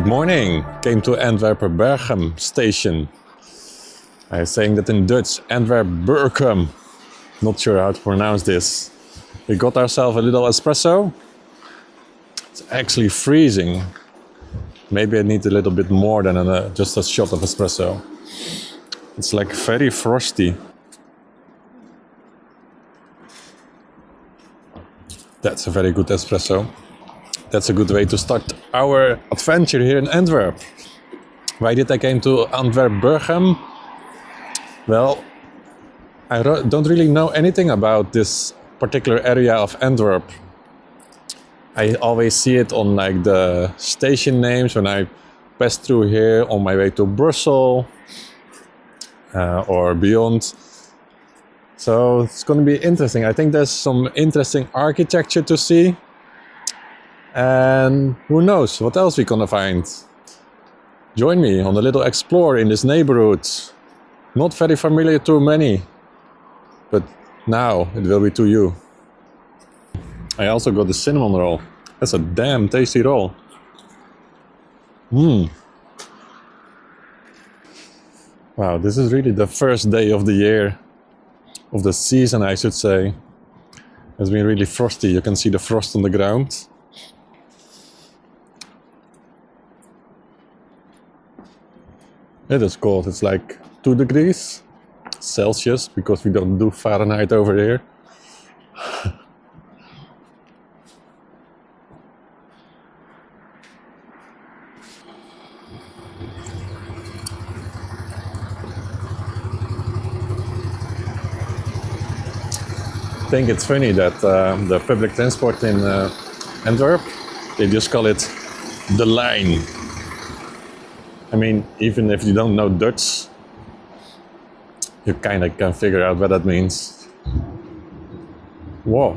morning. Came to Antwerp Belgium station. I'm saying that in Dutch, Antwerp Belgium. Not sure how to pronounce this. We got ourselves a little espresso. It's actually freezing. Maybe I need a little bit more than just a shot of espresso. It's like very frosty. That's a very good espresso. That's a good way to start our adventure here in Antwerp. Why did I came to Antwerp Belgium? Well, I don't really know anything about this particular area of Antwerp. I always see it on like the station names when I pass through here on my way to Brussels or beyond. So it's going to be interesting. I think there's some interesting architecture to see. And who knows what else we're going to find. Join me on a little explore in this neighborhood. Not very familiar to many, but now it will be to you. I also got the cinnamon roll. That's a damn tasty roll. Wow, this is really the first day of the year, of the season I should say. It's been really frosty. You can see the frost on the ground. It is cold. It's like 2 degrees Celsius because we don't do Fahrenheit over here. I think it's funny that the public transport in Antwerp, they just call it the line. I mean, even if you don't know Dutch, you kind of can figure out what that means. Whoa.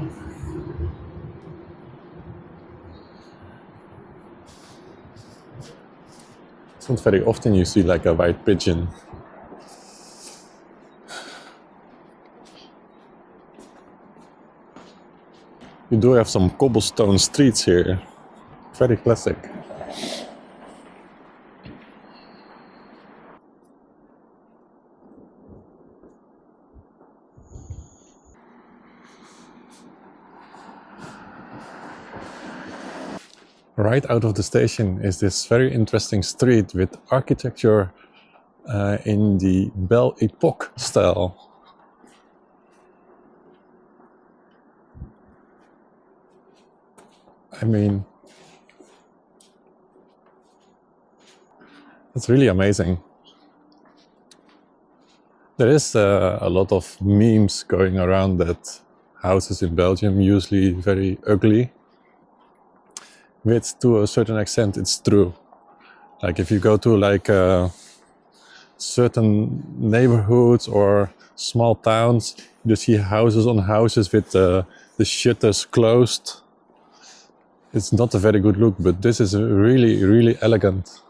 It's not very often you see like a white pigeon. You do have some cobblestone streets here. Very classic. Right out of the station is this very interesting street with architecture in the Belle Epoque style. I mean, it's really amazing. There is a lot of memes going around that houses in Belgium usually very ugly. Which to a certain extent it's true. Like if you go to like certain neighborhoods or small towns, you see houses on houses with the shutters closed. It's not a very good look, but this is really, really elegant.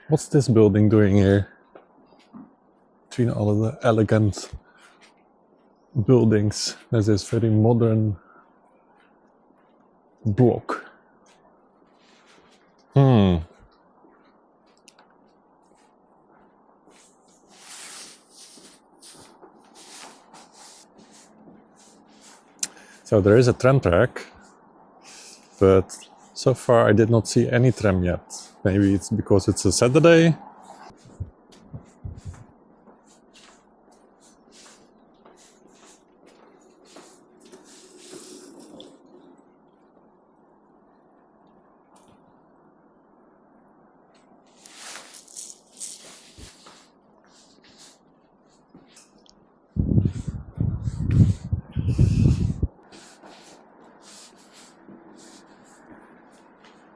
What's this building doing here? Between all of the elegant buildings, there's this very modern block. So there is a tram track, but so far I did not see any tram yet. Maybe it's because it's a Saturday.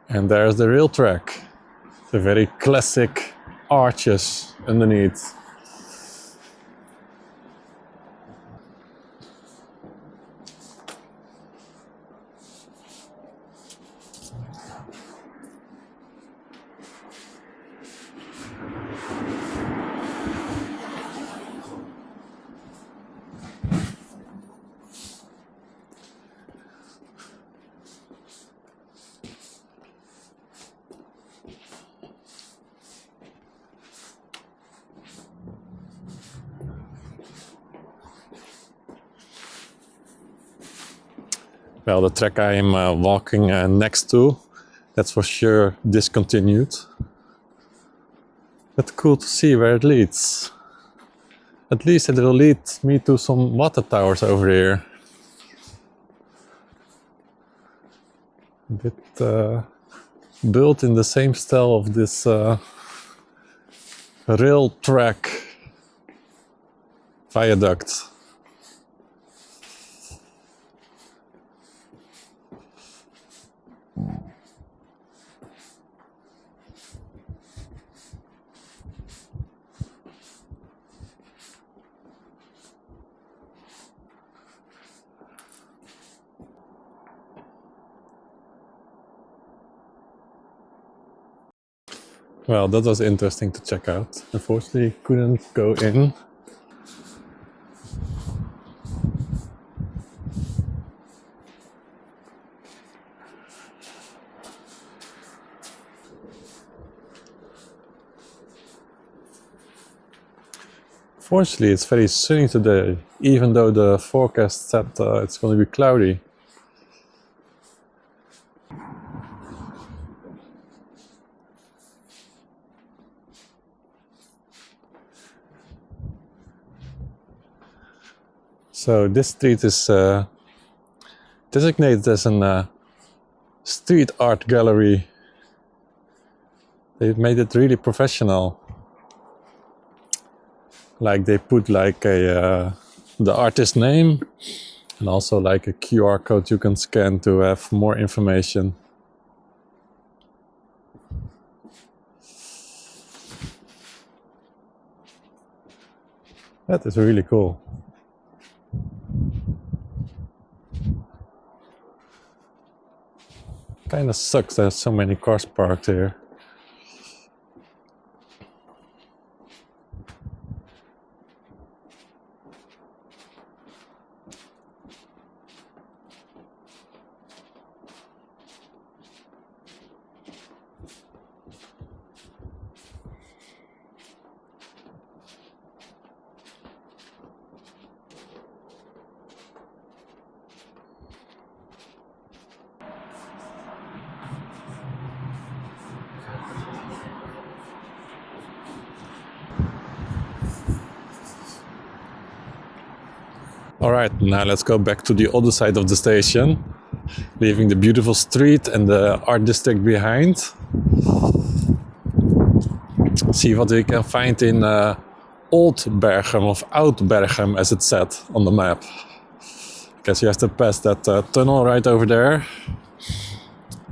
And there's the rail track. The very classic arches underneath. Well, the track I am walking next to, that's for sure discontinued. But cool to see where it leads. At least it will lead me to some water towers over here. A bit built in the same style of this rail track viaduct. Well, that was interesting to check out. Unfortunately, couldn't go in. Fortunately, it's very sunny today, even though the forecast said it's going to be cloudy. So this street is designated as a street art gallery. They made it really professional. Like they put like the artist name and also like a QR code you can scan to have more information. That is really cool. Kinda sucks there's so many cars parked here. Alright, now let's go back to the other side of the station, leaving the beautiful street and the art district behind. See what we can find in Old Berchem, of Oud Berchem as it said on the map. Guess you have to pass that tunnel right over there.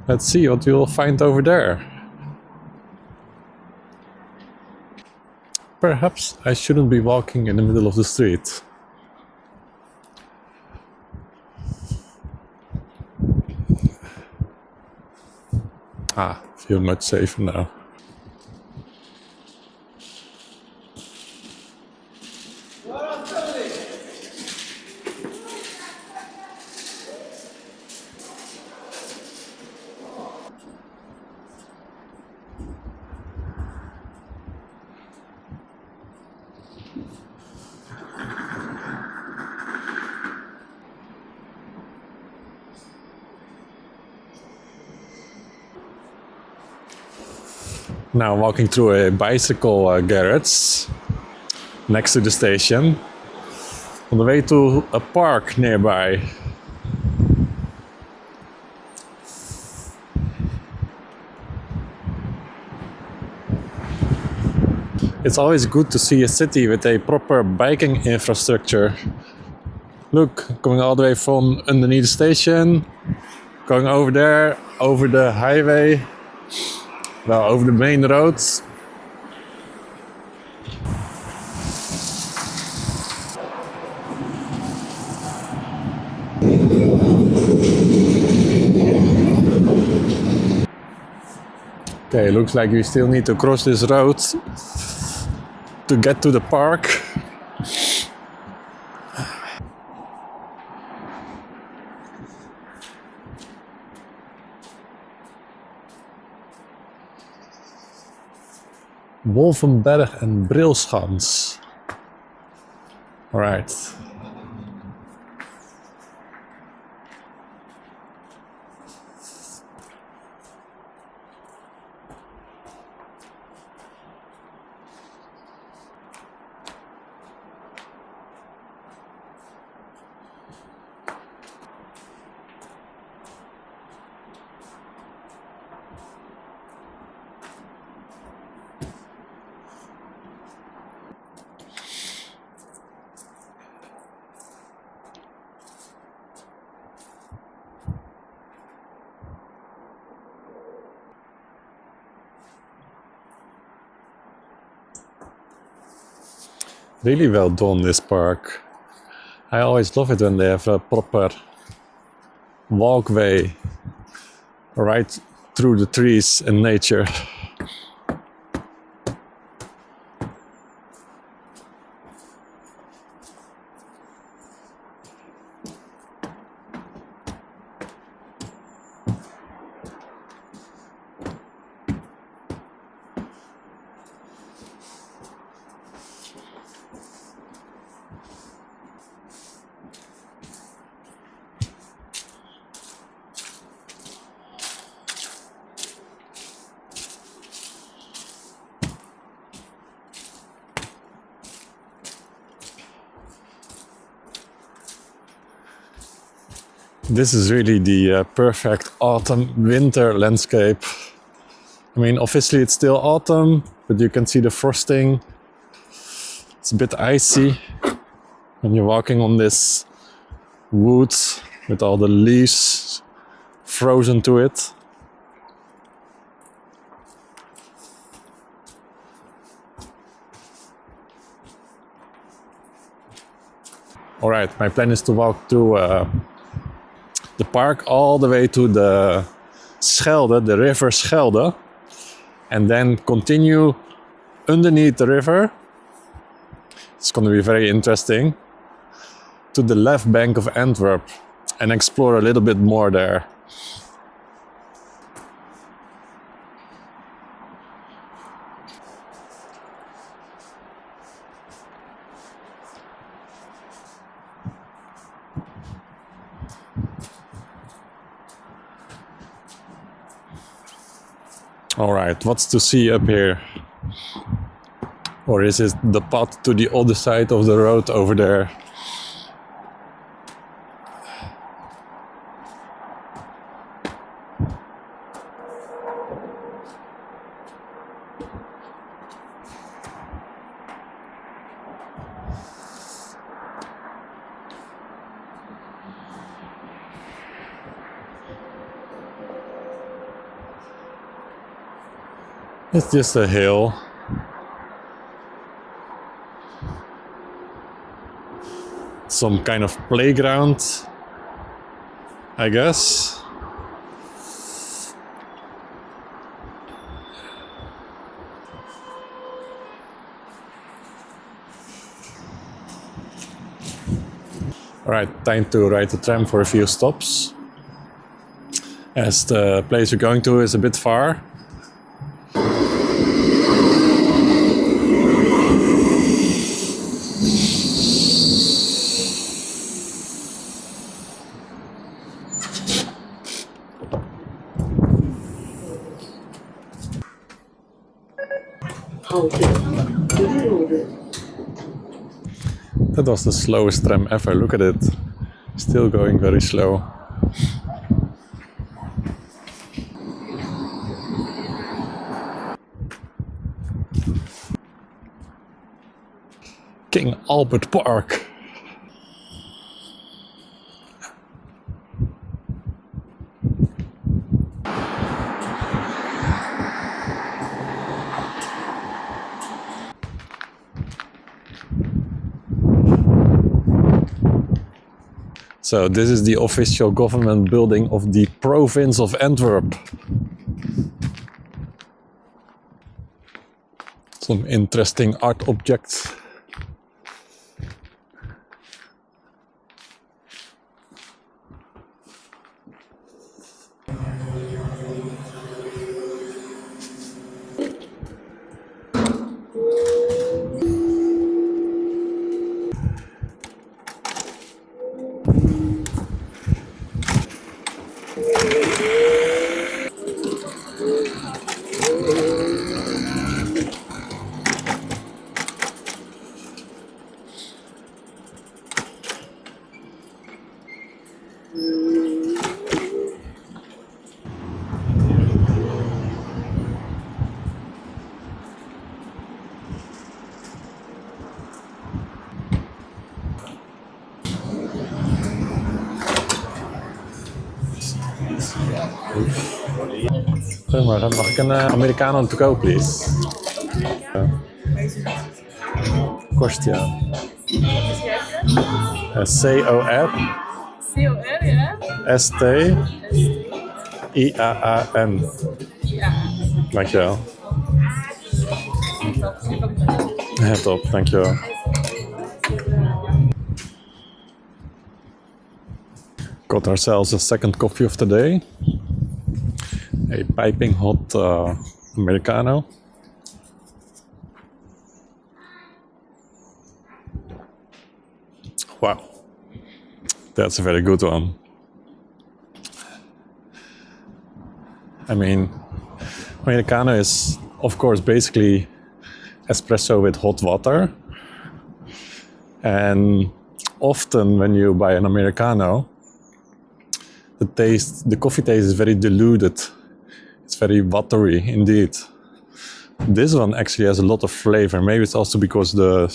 Let's see what you'll find over there. Perhaps I shouldn't be walking in the middle of the street. Feel much safer now. Now walking through a bicycle garage next to the station on the way to a park nearby. It's always good to see a city with a proper biking infrastructure. Look, going all the way from underneath the station, going over there, over the highway, well, over the main roads. Okay, looks like we still need to cross this road to get to the park. Wolvenberg and Brilschans. All right. Really well done, this park. I always love it when they have a proper walkway right through the trees and nature. This is really the perfect autumn-winter landscape. I mean, obviously it's still autumn, but you can see the frosting. It's a bit icy when you're walking on this wood with all the leaves frozen to it. All right, my plan is to walk through the park all the way to the Schelde, the river Schelde, and then continue underneath the river. It's going to be very interesting, to the left bank of Antwerp and explore a little bit more there. All right, what's to see up here? Or is it the path to the other side of the road over there? It's just a hill. Some kind of playground, I guess. Alright, time to ride the tram for a few stops, as the place we're going to is a bit far. That was the slowest tram ever, look at it. Still going very slow. King Albert Park. So this is the official government building of the province of Antwerp. Some interesting art objects. Goedemorgen, mag ik een Americano to go, please? Kostja. C-O-R. C-O-R, ja. S-T-I-A-A-N. Ja. Dankjewel. Ja, top, dankjewel. Got ourselves a second coffee of the day. A piping hot Americano. Wow, that's a very good one. I mean, Americano is, of course, basically espresso with hot water. And often when you buy an Americano, the coffee taste is very diluted. It's very watery indeed. This one actually has a lot of flavor. Maybe it's also because the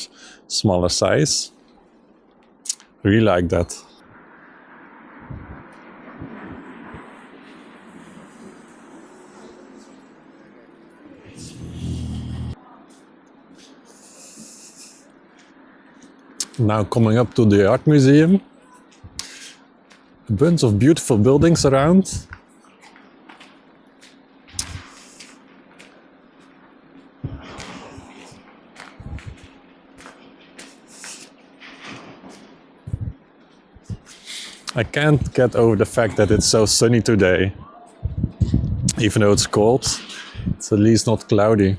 smaller size. I really like that. Now coming up to the art museum. A bunch of beautiful buildings around. I can't get over the fact that it's so sunny today. Even though it's cold, it's at least not cloudy.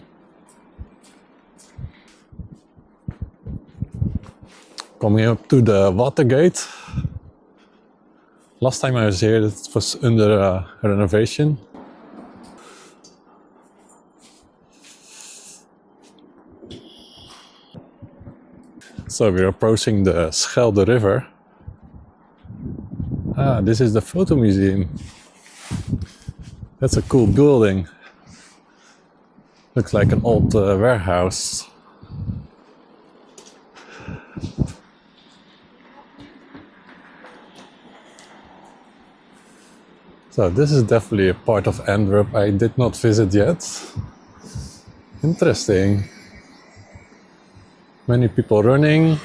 Coming up to the Watergate. Last time I was here, it was under renovation. So we're approaching the Schelde River. Ah, this is the photo museum. That's a cool building. Looks like an old warehouse. So this is definitely a part of Antwerp I did not visit yet. Interesting. Many people running.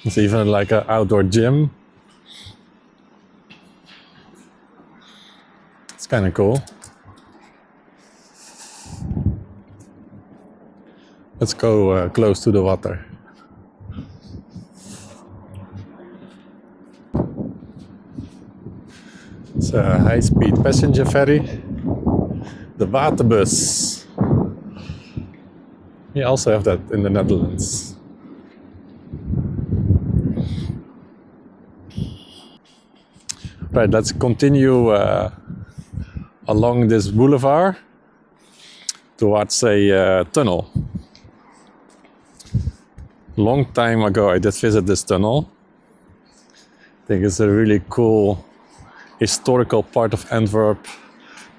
It's even like an outdoor gym. It's kind of cool. Let's go close to the water. It's a high-speed passenger ferry. The waterbus. We also have that in the Netherlands. Right, let's continue along this boulevard towards a tunnel. Long time ago I did visit this tunnel. I think it's a really cool historical part of Antwerp.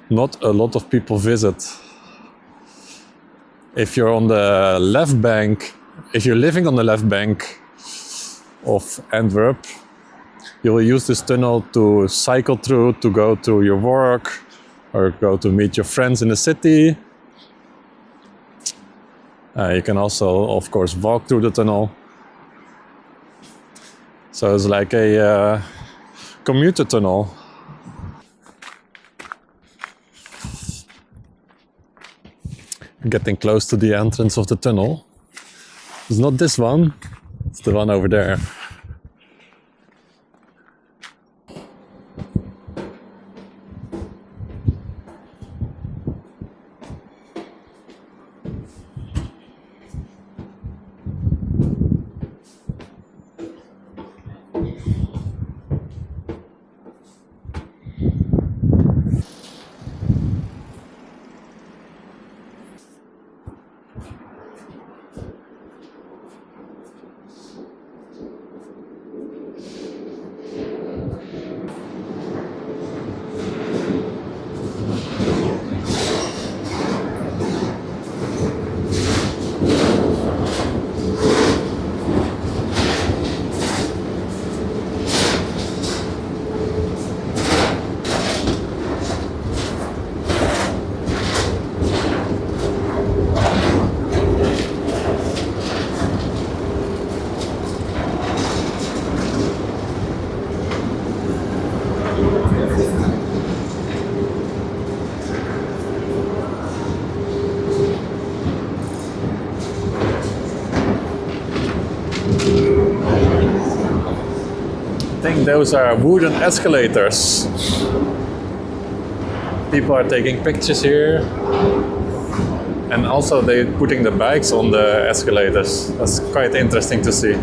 Not a lot of people visit. If you're on the left bank, if you're living on the left bank of Antwerp, you will use this tunnel to cycle through, to go to your work, or go to meet your friends in the city. You can also, of course, walk through the tunnel. So it's like a commuter tunnel. Getting close to the entrance of the tunnel. It's not this one, it's the one over there. those are wooden escalators. People are taking pictures here. And also they're putting the bikes on the escalators. That's quite interesting to see.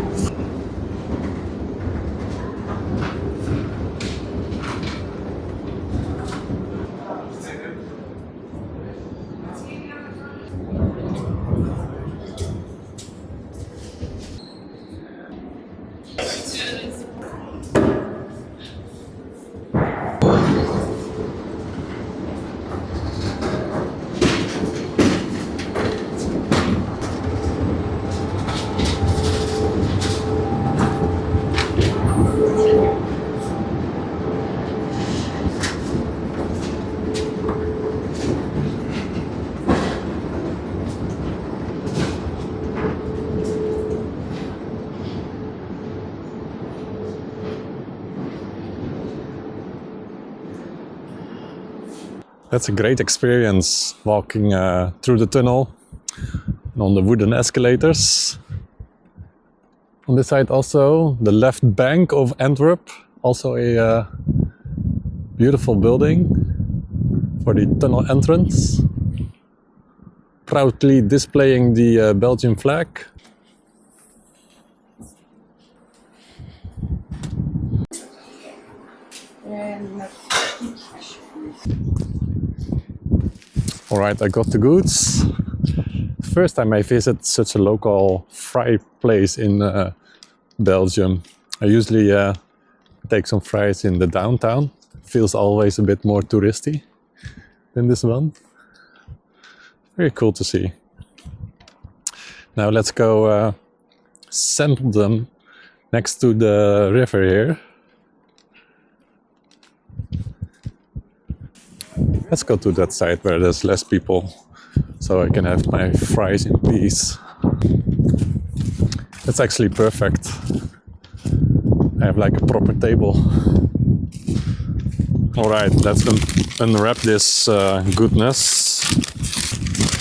That's a great experience walking through the tunnel and on the wooden escalators. On this side also the left bank of Antwerp, also a beautiful building for the tunnel entrance. Proudly displaying the Belgian flag. Alright, I got the goods. First time I visit such a local fry place in Belgium. I usually take some fries in the downtown. Feels always a bit more touristy than this one. Very cool to see. Now let's go sample them next to the river here. Let's go to that side where there's less people, so I can have my fries in peace. That's actually perfect. I have like a proper table. Alright, let's unwrap this goodness.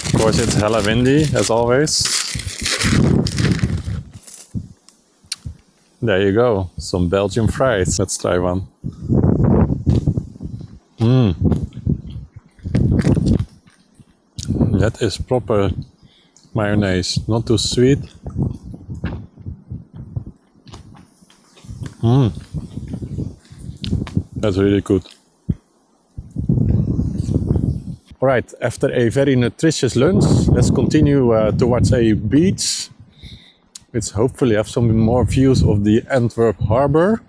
Of course it's hella windy, as always. There you go, some Belgian fries. Let's try one. That is proper mayonnaise, not too sweet. That's really good. Alright, after a very nutritious lunch, let's continue towards a beach. Let's hopefully have some more views of the Antwerp harbor.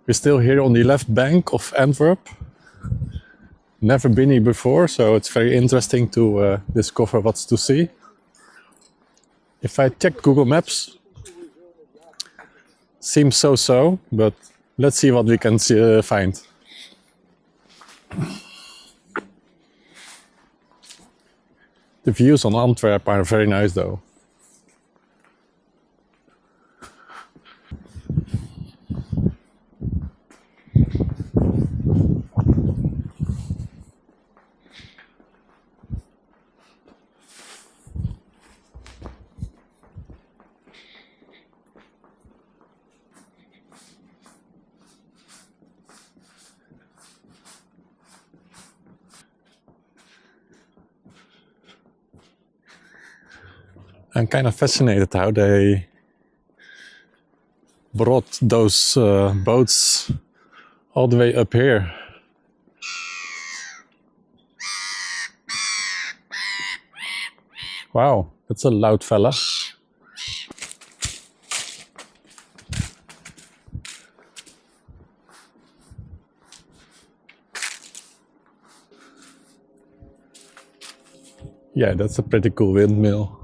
We're still here on the left bank of Antwerp. Never been here before, so it's very interesting to discover what's to see. If I check Google Maps, seems so-so, but let's see what we can find. The views on Antwerp are very nice though. I'm kind of fascinated how they brought those boats all the way up here. Wow, that's a loud fella. Yeah, that's a pretty cool windmill.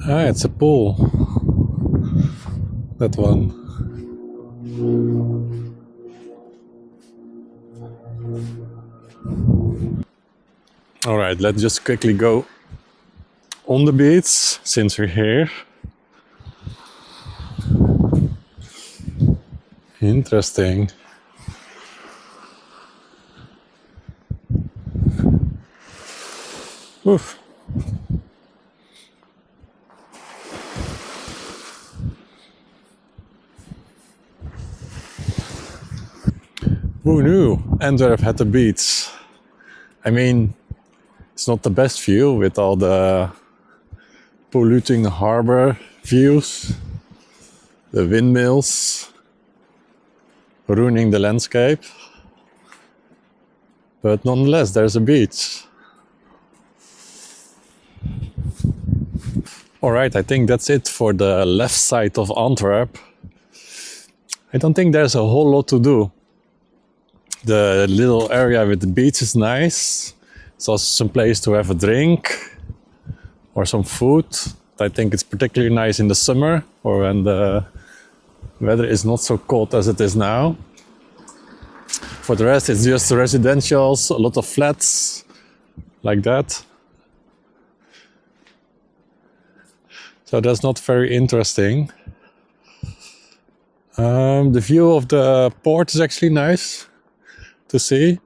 Ah, it's a pool. That one. All right, let's just quickly go on the beach since we're here. Interesting. Oof. Who knew Antwerp had a beach? I mean, it's not the best view with all the polluting harbor views, the windmills, ruining the landscape. But nonetheless, there's a beach. Alright, I think that's it for the left side of Antwerp. I don't think there's a whole lot to do. The little area with the beach is nice. It's also some place to have a drink or some food. I think it's particularly nice in the summer or when the weather is not so cold as it is now. For the rest, it's just residentials, a lot of flats like that. So that's not very interesting. The view of the port is actually nice to see.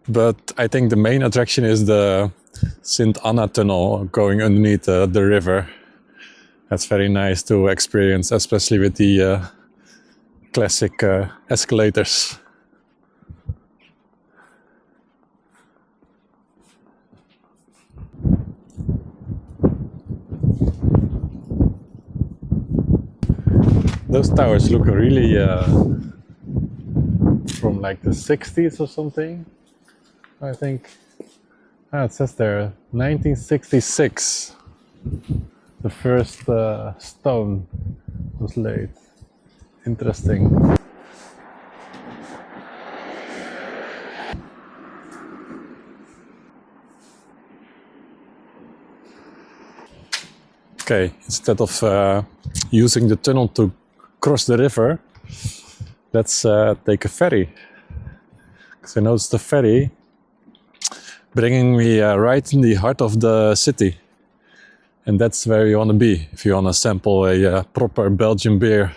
But I think the main attraction is the St. Anna tunnel going underneath the river. That's very nice to experience, especially with the classic escalators. Those towers look really from like the 60s or something, I think. It says there 1966 the first stone was laid. Interesting. Okay, instead of using the tunnel to cross the river, let's take a ferry. Because I noticed the ferry bringing me right in the heart of the city. And that's where you want to be if you want to sample a proper Belgian beer.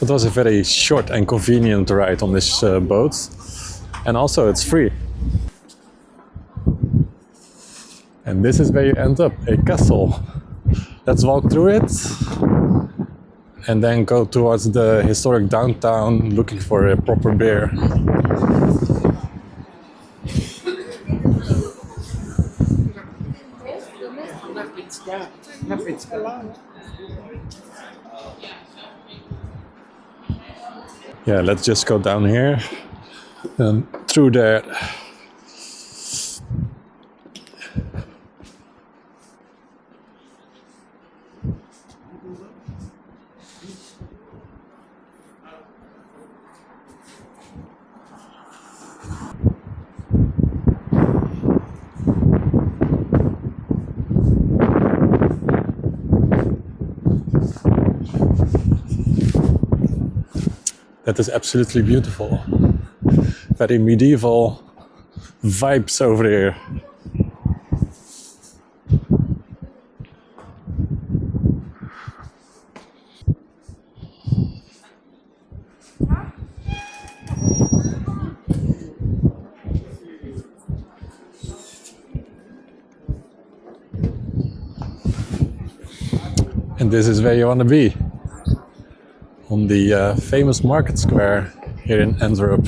It was a very short and convenient ride on this boat, and also it's free. And this is where you end up, a castle. Let's walk through it and then go towards the historic downtown looking for a proper beer. Yeah, let's just go down here and through there. That is absolutely beautiful. Very medieval vibes over here. And this is where you want to be. On the famous market square here in Antwerp.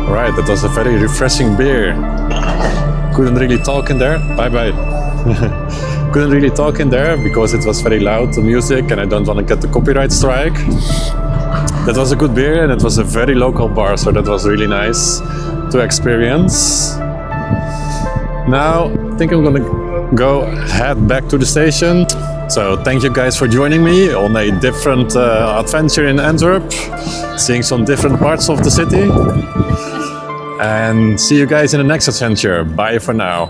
Right, that was a very refreshing beer. Couldn't really talk in there. Bye bye. Couldn't really talk in there because it was very loud, the music, and I don't want to get the copyright strike. That was a good beer and it was a very local bar, so that was really nice to experience. Now, I think I'm gonna head back to the station. So thank you guys for joining me on a different adventure in Antwerp, seeing some different parts of the city. And see you guys in the next adventure. Bye for now.